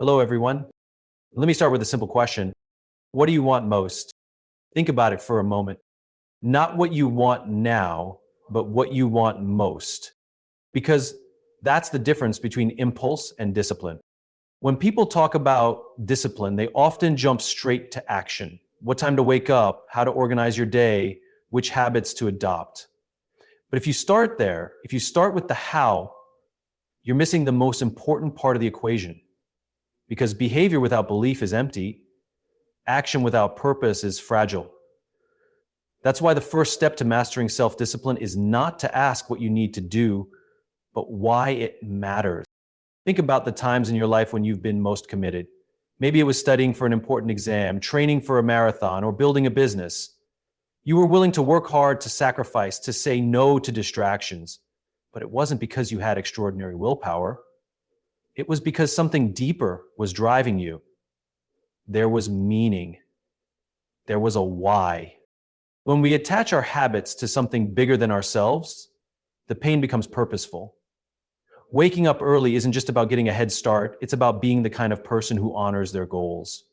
Hello, everyone. Let me start with a simple question. What do you want most? Think about it for a moment. Not what you want now, but what you want most. Because that's the difference between impulse and discipline. When people talk about discipline, they often jump straight to action. What time to wake up, how to organize your day, which habits to adopt. But if you start there, if you start with the how, you're missing the most important part of the equation. Because behavior without belief is empty, action without purpose is fragile. That's why the first step to mastering self-discipline is not to ask what you need to do, but why it matters. Think about the times in your life when you've been most committed. Maybe it was studying for an important exam, training for a marathon, or building a business. You were willing to work hard, to sacrifice, to say no to distractions. But it wasn't because you had extraordinary willpower. It was because something deeper was driving you. There was meaning. There was a why. When we attach our habits to something bigger than ourselves, the pain becomes purposeful. Waking up early isn't just about getting a head start. It's about being the kind of person who honors their goals.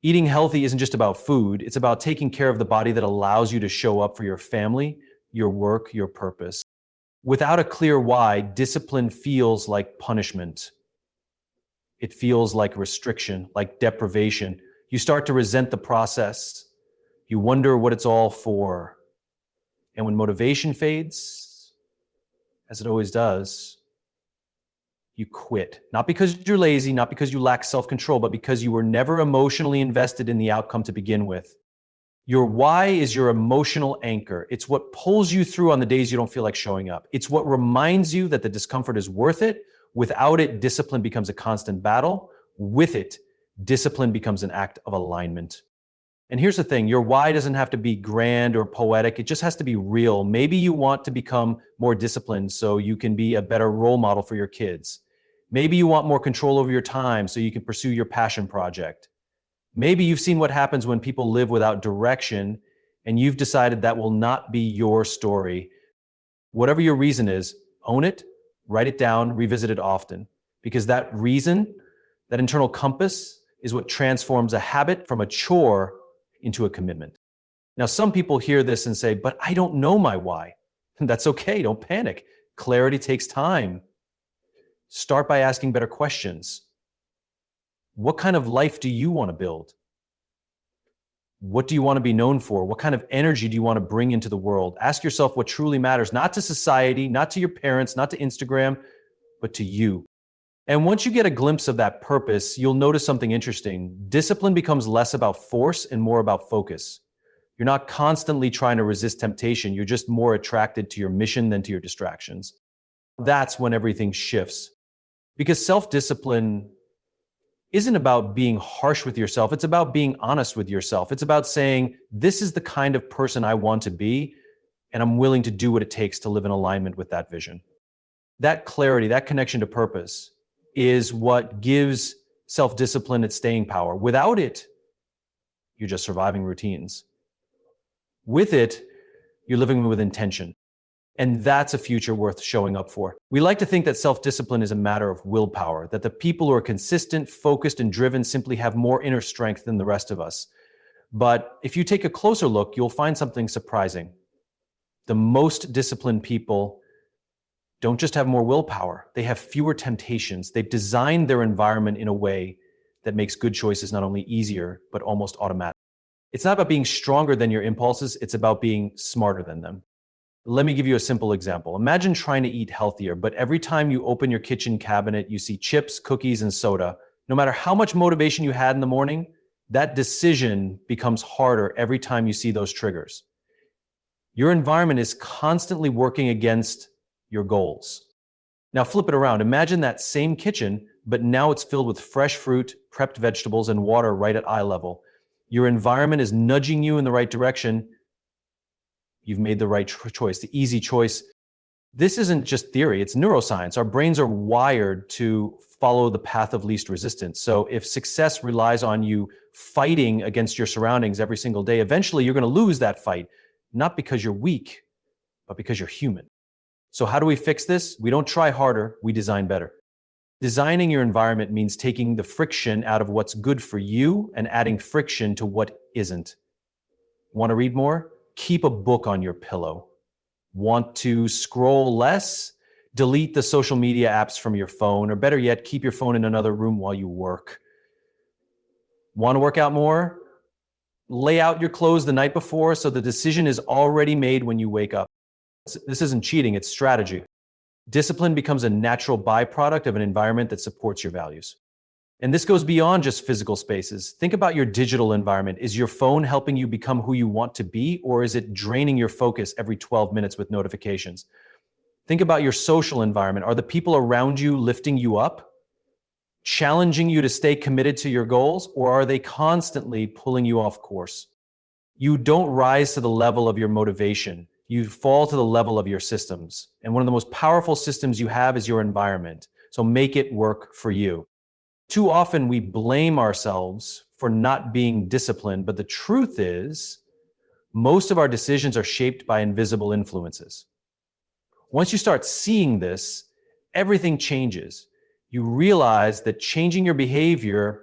Eating healthy isn't just about food. It's about taking care of the body that allows you to show up for your family, your work, your purpose. Without a clear why, discipline feels like punishment. It feels like restriction, like deprivation. You start to resent the process. You wonder what it's all for. And when motivation fades, as it always does, you quit. Not because you're lazy, not because you lack self-control, but because you were never emotionally invested in the outcome to begin with. Your why is your emotional anchor. It's what pulls you through on the days you don't feel like showing up. It's what reminds you that the discomfort is worth it. Without it, discipline becomes a constant battle. With it, discipline becomes an act of alignment. And here's the thing, your why doesn't have to be grand or poetic. It just has to be real. Maybe you want to become more disciplined so you can be a better role model for your kids. Maybe you want more control over your time so you can pursue your passion project. Maybe you've seen what happens when people live without direction and you've decided that will not be your story. Whatever your reason is, own it, write it down, revisit it often. Because that reason, that internal compass, is what transforms a habit from a chore into a commitment. Now, some people hear this and say, but I don't know my why. And that's okay, don't panic. Clarity takes time. Start by asking better questions. What kind of life do you want to build? What do you want to be known for? What kind of energy do you want to bring into the world? Ask yourself what truly matters, not to society, not to your parents, not to Instagram, but to you. And once you get a glimpse of that purpose, you'll notice something interesting. Discipline becomes less about force and more about focus. You're not constantly trying to resist temptation. You're just more attracted to your mission than to your distractions. That's when everything shifts. Because self-discipline isn't about being harsh with yourself. It's about being honest with yourself. It's about saying, this is the kind of person I want to be, and I'm willing to do what it takes to live in alignment with that vision. That clarity, that connection to purpose is what gives self-discipline its staying power. Without it, you're just surviving routines. With it, you're living with intention. And that's a future worth showing up for. We like to think that self-discipline is a matter of willpower, that the people who are consistent, focused, and driven simply have more inner strength than the rest of us. But if you take a closer look, you'll find something surprising. The most disciplined people don't just have more willpower, they have fewer temptations. They've designed their environment in a way that makes good choices not only easier, but almost automatic. It's not about being stronger than your impulses, it's about being smarter than them. Let me give you a simple example. Imagine trying to eat healthier, but every time you open your kitchen cabinet, you see chips, cookies, and soda. No matter how much motivation you had in the morning, that decision becomes harder every time you see those triggers. Your environment is constantly working against your goals. Now flip it around. Imagine that same kitchen, but now it's filled with fresh fruit, prepped vegetables, and water right at eye level. Your environment is nudging you in the right direction. You've made the right choice, the easy choice. This isn't just theory, it's neuroscience. Our brains are wired to follow the path of least resistance. So if success relies on you fighting against your surroundings every single day, eventually you're going to lose that fight, not because you're weak, but because you're human. So how do we fix this? We don't try harder, we design better. Designing your environment means taking the friction out of what's good for you and adding friction to what isn't. Want to read more? Keep a book on your pillow. Want to scroll less? Delete the social media apps from your phone, or better yet, keep your phone in another room while you work. Want to work out more? Lay out your clothes the night before so the decision is already made when you wake up. This isn't cheating, it's strategy. Discipline becomes a natural byproduct of an environment that supports your values. And this goes beyond just physical spaces. Think about your digital environment. Is your phone helping you become who you want to be, or is it draining your focus every 12 minutes with notifications? Think about your social environment. Are the people around you lifting you up, challenging you to stay committed to your goals, or are they constantly pulling you off course? You don't rise to the level of your motivation. You fall to the level of your systems. And one of the most powerful systems you have is your environment. So make it work for you. Too often we blame ourselves for not being disciplined, but the truth is, most of our decisions are shaped by invisible influences. Once you start seeing this, everything changes. You realize that changing your behavior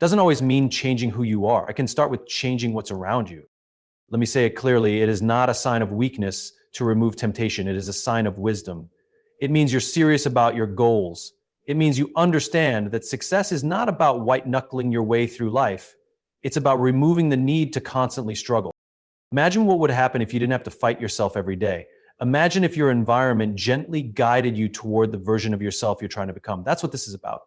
doesn't always mean changing who you are. It can start with changing what's around you. Let me say it clearly, it is not a sign of weakness to remove temptation. It is a sign of wisdom. It means you're serious about your goals. It means you understand that success is not about white-knuckling your way through life. It's about removing the need to constantly struggle. Imagine what would happen if you didn't have to fight yourself every day. Imagine if your environment gently guided you toward the version of yourself you're trying to become. That's what this is about.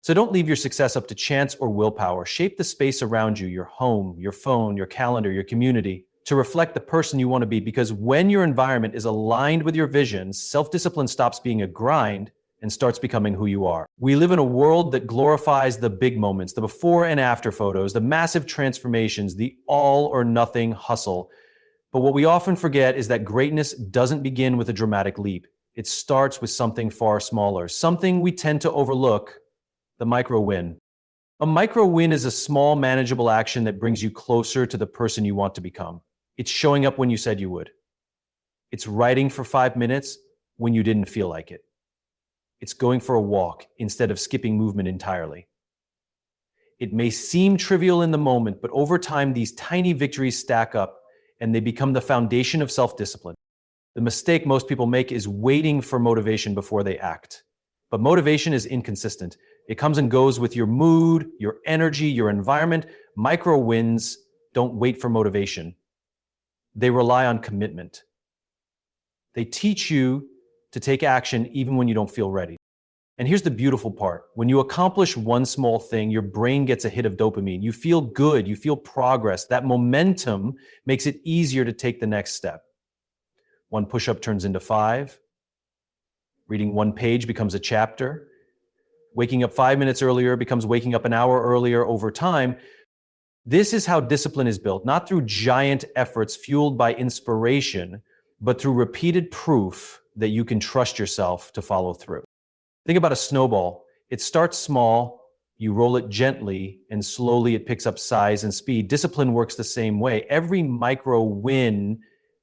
So don't leave your success up to chance or willpower. Shape the space around you, your home, your phone, your calendar, your community, to reflect the person you want to be. Because when your environment is aligned with your vision, self-discipline stops being a grind and starts becoming who you are. We live in a world that glorifies the big moments, the before and after photos, the massive transformations, the all or nothing hustle. But what we often forget is that greatness doesn't begin with a dramatic leap. It starts with something far smaller, something we tend to overlook: the micro win. A micro win is a small, manageable action that brings you closer to the person you want to become. It's showing up when you said you would. It's writing for 5 minutes when you didn't feel like it. It's going for a walk instead of skipping movement entirely. It may seem trivial in the moment, but over time, these tiny victories stack up and they become the foundation of self-discipline. The mistake most people make is waiting for motivation before they act. But motivation is inconsistent. It comes and goes with your mood, your energy, your environment. Micro wins don't wait for motivation. They rely on commitment. They teach you to take action even when you don't feel ready. And here's the beautiful part. When you accomplish one small thing, your brain gets a hit of dopamine. You feel good, you feel progress. That momentum makes it easier to take the next step. One push-up turns into 5. Reading one page becomes a chapter. Waking up 5 minutes earlier becomes waking up an hour earlier over time. This is how discipline is built, not through giant efforts fueled by inspiration, but through repeated proof that you can trust yourself to follow through. Think about a snowball. It starts small, you roll it gently, and slowly it picks up size and speed. Discipline works the same way. Every micro win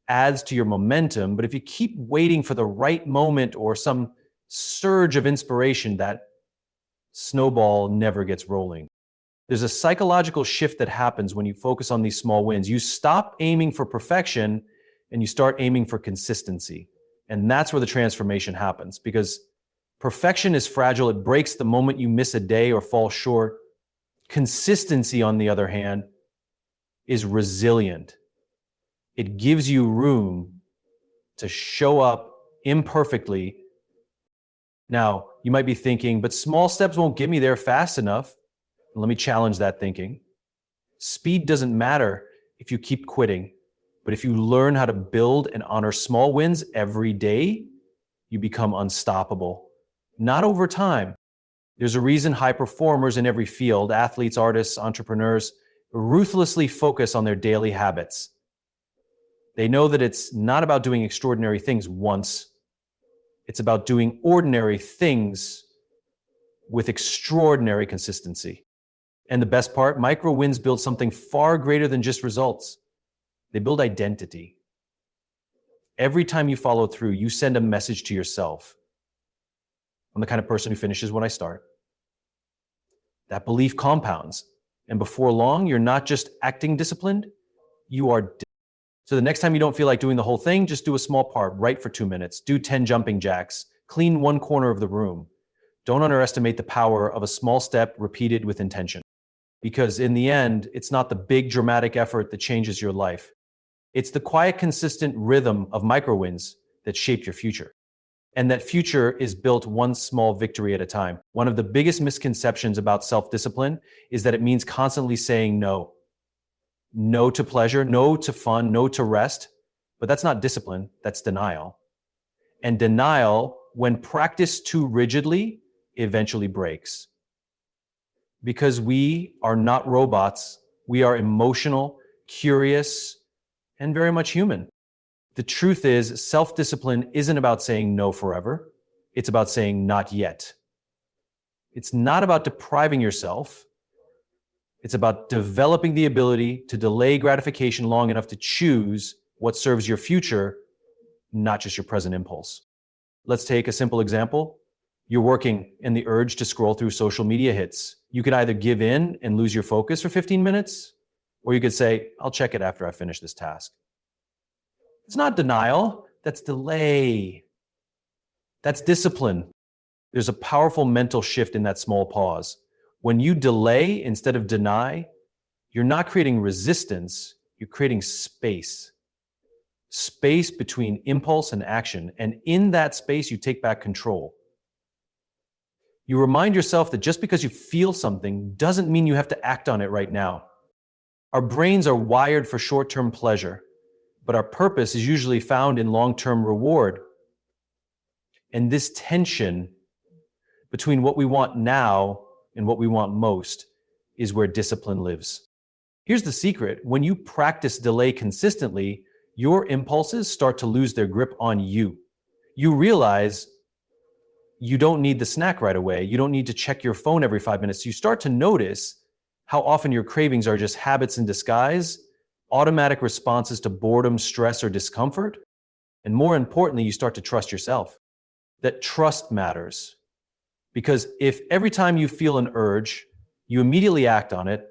adds to your momentum, but if you keep waiting for the right moment or some surge of inspiration, that snowball never gets rolling. There's a psychological shift that happens when you focus on these small wins. You stop aiming for perfection and you start aiming for consistency. And that's where the transformation happens, because perfection is fragile. It breaks the moment you miss a day or fall short. Consistency, on the other hand, is resilient. It gives you room to show up imperfectly. Now, you might be thinking, but small steps won't get me there fast enough. Let me challenge that thinking. Speed doesn't matter if you keep quitting, but if you learn how to build and honor small wins every day, you become unstoppable. Not over time. There's a reason high performers in every field, athletes, artists, entrepreneurs, ruthlessly focus on their daily habits. They know that it's not about doing extraordinary things once. It's about doing ordinary things with extraordinary consistency. And the best part, micro wins build something far greater than just results. They build identity. Every time you follow through, you send a message to yourself. I'm the kind of person who finishes when I start. That belief compounds. And before long, you're not just acting disciplined, you are. So the next time you don't feel like doing the whole thing, just do a small part, write for 2 minutes, do 10 jumping jacks, clean one corner of the room. Don't underestimate the power of a small step repeated with intention. Because in the end, it's not the big dramatic effort that changes your life. It's the quiet, consistent rhythm of micro wins that shape your future. And that future is built one small victory at a time. One of the biggest misconceptions about self-discipline is that it means constantly saying no. No to pleasure, no to fun, no to rest. But that's not discipline, that's denial. And denial, when practiced too rigidly, eventually breaks. Because we are not robots, we are emotional, curious, and very much human. The truth is, self-discipline isn't about saying no forever. It's about saying not yet. It's not about depriving yourself. It's about developing the ability to delay gratification long enough to choose what serves your future, not just your present impulse. Let's take a simple example. You're working and the urge to scroll through social media hits. You could either give in and lose your focus for 15 minutes, or you could say, I'll check it after I finish this task. It's not denial, that's delay. That's discipline. There's a powerful mental shift in that small pause. When you delay instead of deny, you're not creating resistance, you're creating space. Space between impulse and action. And in that space, you take back control. You remind yourself that just because you feel something doesn't mean you have to act on it right now. Our brains are wired for short-term pleasure, but our purpose is usually found in long-term reward. And this tension between what we want now and what we want most is where discipline lives. Here's the secret. When you practice delay consistently, your impulses start to lose their grip on you. You realize you don't need the snack right away. You don't need to check your phone every 5 minutes. You start to notice how often your cravings are just habits in disguise, automatic responses to boredom, stress, or discomfort. And more importantly, you start to trust yourself. That trust matters. Because if every time you feel an urge, you immediately act on it,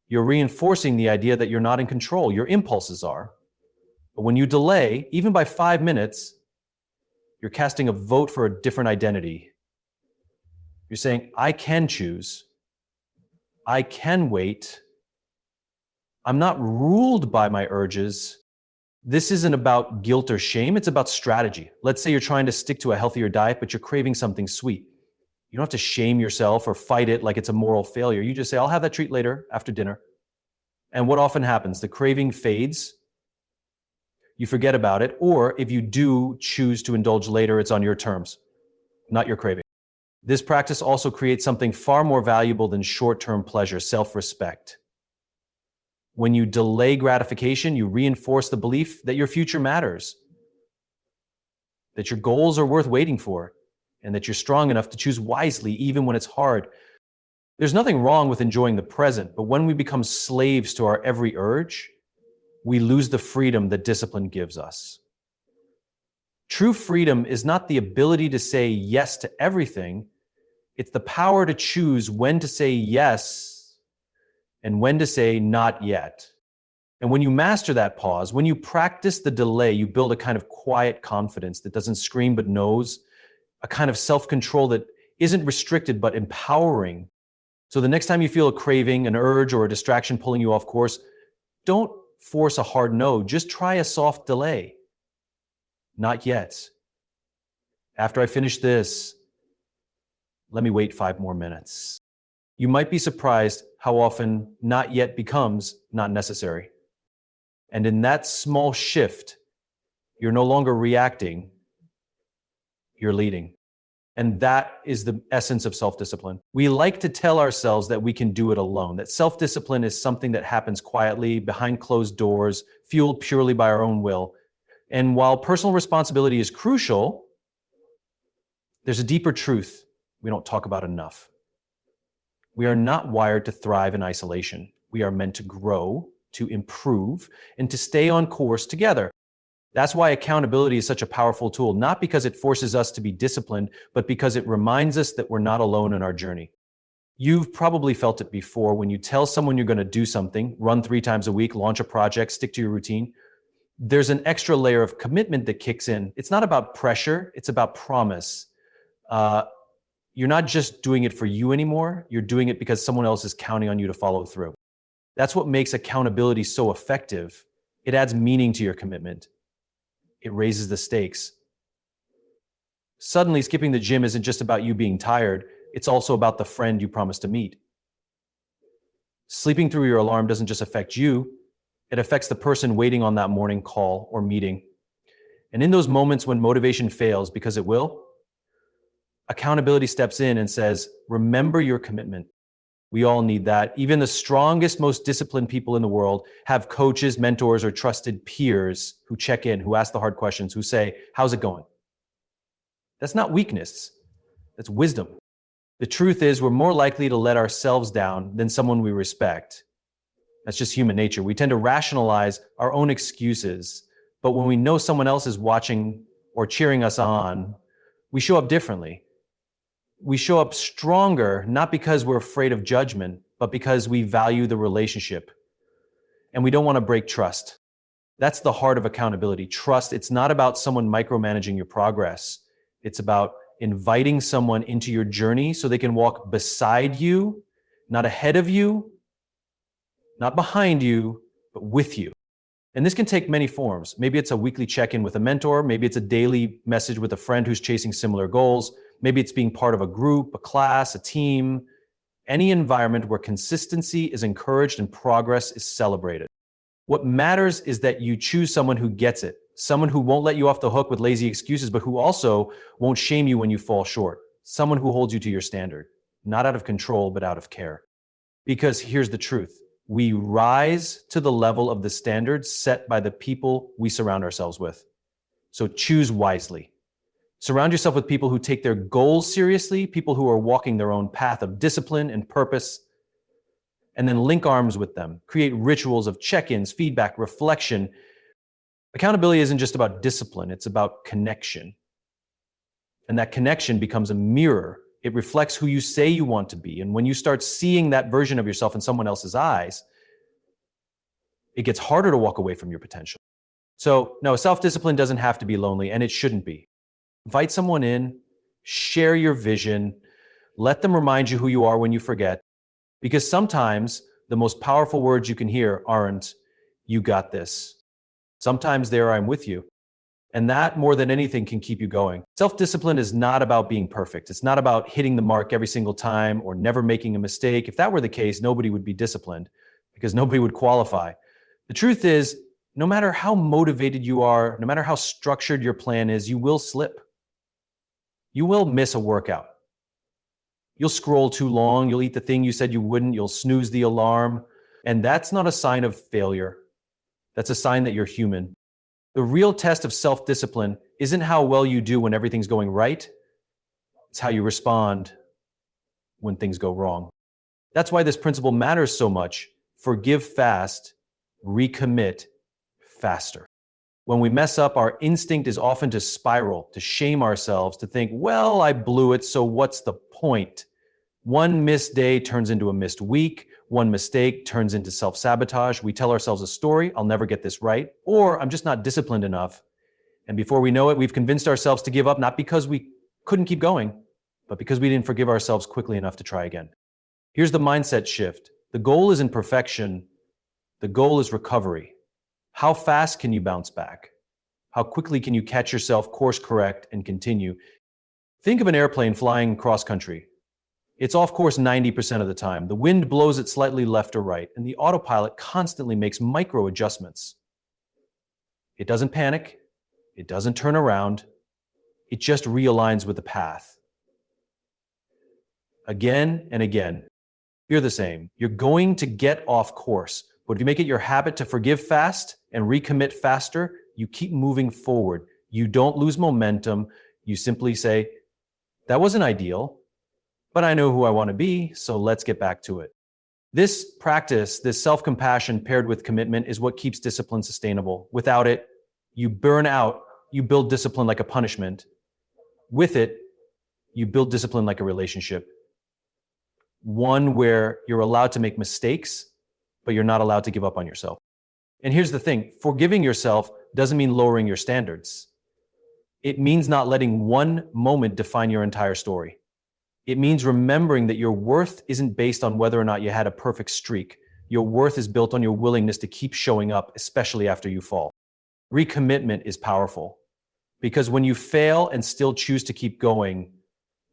you're reinforcing the idea that you're not in control. Your impulses are. But when you delay, even by 5 minutes, you're casting a vote for a different identity. You're saying, I can choose. I can wait. I'm not ruled by my urges. This isn't about guilt or shame. It's about strategy. Let's say you're trying to stick to a healthier diet, but you're craving something sweet. You don't have to shame yourself or fight it like it's a moral failure. You just say, I'll have that treat later after dinner. And what often happens? The craving fades. You forget about it. Or if you do choose to indulge later, it's on your terms, not your craving. This practice also creates something far more valuable than short-term pleasure, self-respect. When you delay gratification, you reinforce the belief that your future matters, that your goals are worth waiting for, and that you're strong enough to choose wisely even when it's hard. There's nothing wrong with enjoying the present, but when we become slaves to our every urge, we lose the freedom that discipline gives us. True freedom is not the ability to say yes to everything. It's the power to choose when to say yes and when to say not yet. And when you master that pause, when you practice the delay, you build a kind of quiet confidence that doesn't scream but knows, a kind of self-control that isn't restricted but empowering. So the next time you feel a craving, an urge, or a distraction pulling you off course, don't force a hard no. Just try a soft delay. Not yet. After I finish this, let me wait 5 more minutes. You might be surprised how often not yet becomes not necessary. And in that small shift, you're no longer reacting, you're leading. And that is the essence of self-discipline. We like to tell ourselves that we can do it alone, that self-discipline is something that happens quietly, behind closed doors, fueled purely by our own will. And while personal responsibility is crucial, there's a deeper truth we don't talk about enough. We are not wired to thrive in isolation. We are meant to grow, to improve, and to stay on course together. That's why accountability is such a powerful tool, not because it forces us to be disciplined, but because it reminds us that we're not alone in our journey. You've probably felt it before when you tell someone you're going to do something, run 3 times a week, launch a project, stick to your routine. There's an extra layer of commitment that kicks in. It's not about pressure, it's about promise. Uh, you're not just doing it for you anymore, you're doing it because someone else is counting on you to follow through. That's what makes accountability so effective. It adds meaning to your commitment. It raises the stakes. Suddenly, skipping the gym isn't just about you being tired, it's also about the friend you promised to meet. Sleeping through your alarm doesn't just affect you, it affects the person waiting on that morning call or meeting. And in those moments when motivation fails, because it will, accountability steps in and says, remember your commitment. We all need that. Even the strongest, most disciplined people in the world have coaches, mentors, or trusted peers who check in, who ask the hard questions, who say, how's it going? That's not weakness, that's wisdom. The truth is, we're more likely to let ourselves down than someone we respect. That's just human nature. We tend to rationalize our own excuses, but when we know someone else is watching or cheering us on, we show up differently. We show up stronger, not because we're afraid of judgment, but because we value the relationship. And we don't want to break trust. That's the heart of accountability. Trust, it's not about someone micromanaging your progress. It's about inviting someone into your journey so they can walk beside you, not ahead of you, not behind you, but with you. And this can take many forms. Maybe it's a weekly check-in with a mentor. Maybe it's a daily message with a friend who's chasing similar goals. Maybe it's being part of a group, a class, a team, any environment where consistency is encouraged and progress is celebrated. What matters is that you choose someone who gets it, someone who won't let you off the hook with lazy excuses, but who also won't shame you when you fall short, someone who holds you to your standard, not out of control, but out of care. Because here's the truth. We rise to the level of the standards set by the people we surround ourselves with. So choose wisely. Surround yourself with people who take their goals seriously, people who are walking their own path of discipline and purpose, and then link arms with them. Create rituals of check-ins, feedback, reflection. Accountability isn't just about discipline, it's about connection. And that connection becomes a mirror. It reflects who you say you want to be. And when you start seeing that version of yourself in someone else's eyes, it gets harder to walk away from your potential. So no, self-discipline doesn't have to be lonely, and it shouldn't be. Invite someone in, share your vision, let them remind you who you are when you forget. Because sometimes the most powerful words you can hear aren't, you got this. Sometimes they're, I'm with you. And that, more than anything, can keep you going. Self-discipline is not about being perfect. It's not about hitting the mark every single time or never making a mistake. If that were the case, nobody would be disciplined because nobody would qualify. The truth is, no matter how motivated you are, no matter how structured your plan is, you will slip. You will miss a workout. You'll scroll too long. You'll eat the thing you said you wouldn't. You'll snooze the alarm. And that's not a sign of failure. That's a sign that you're human. The real test of self-discipline isn't how well you do when everything's going right. It's how you respond when things go wrong. That's why this principle matters so much. Forgive fast, recommit faster. When we mess up, our instinct is often to spiral, to shame ourselves, to think, well, I blew it, so what's the point? One missed day turns into a missed week. One mistake turns into self-sabotage. We tell ourselves a story, I'll never get this right, or I'm just not disciplined enough. And before we know it, we've convinced ourselves to give up, not because we couldn't keep going, but because we didn't forgive ourselves quickly enough to try again. Here's the mindset shift. The goal isn't perfection. The goal is recovery. How fast can you bounce back? How quickly can you catch yourself, course correct, and continue? Think of an airplane flying cross country. It's off course 90% of the time. The wind blows it slightly left or right, and the autopilot constantly makes micro adjustments. It doesn't panic. It doesn't turn around. It just realigns with the path. Again and again. You're the same. You're going to get off course, but if you make it your habit to forgive fast and recommit faster, you keep moving forward. You don't lose momentum. You simply say, that wasn't ideal, but I know who I want to be, so let's get back to it. This practice, this self-compassion paired with commitment is what keeps discipline sustainable. Without it, You burn out, you build discipline like a punishment. With it, you build discipline like a relationship. One where you're allowed to make mistakes, but you're not allowed to give up on yourself. And here's the thing, forgiving yourself doesn't mean lowering your standards. It means not letting one moment define your entire story. It means remembering that your worth isn't based on whether or not you had a perfect streak. Your worth is built on your willingness to keep showing up, especially after you fall. Recommitment is powerful because when you fail and still choose to keep going,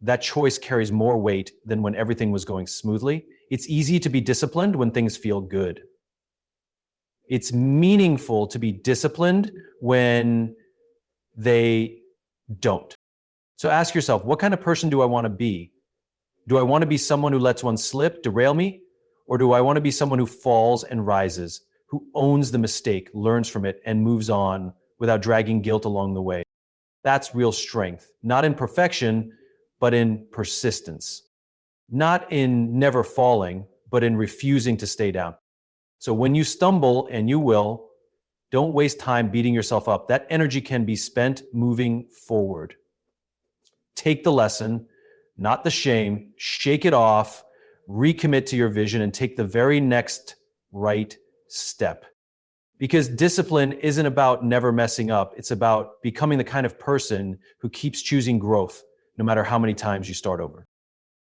that choice carries more weight than when everything was going smoothly. It's easy to be disciplined when things feel good. It's meaningful to be disciplined when they don't. So ask yourself, what kind of person do I want to be? Do I want to be someone who lets one slip, derail me? Or do I want to be someone who falls and rises, who owns the mistake, learns from it, and moves on without dragging guilt along the way? That's real strength, not in perfection, but in persistence. Not in never falling, but in refusing to stay down. So when you stumble, and you will, don't waste time beating yourself up. That energy can be spent moving forward. Take the lesson, not the shame, shake it off, recommit to your vision, and take the very next right step. Because discipline isn't about never messing up. It's about becoming the kind of person who keeps choosing growth, no matter how many times you start over.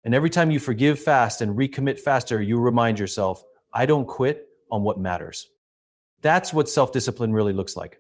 And every time you forgive fast and recommit faster, you remind yourself, I don't quit on what matters. That's what self-discipline really looks like.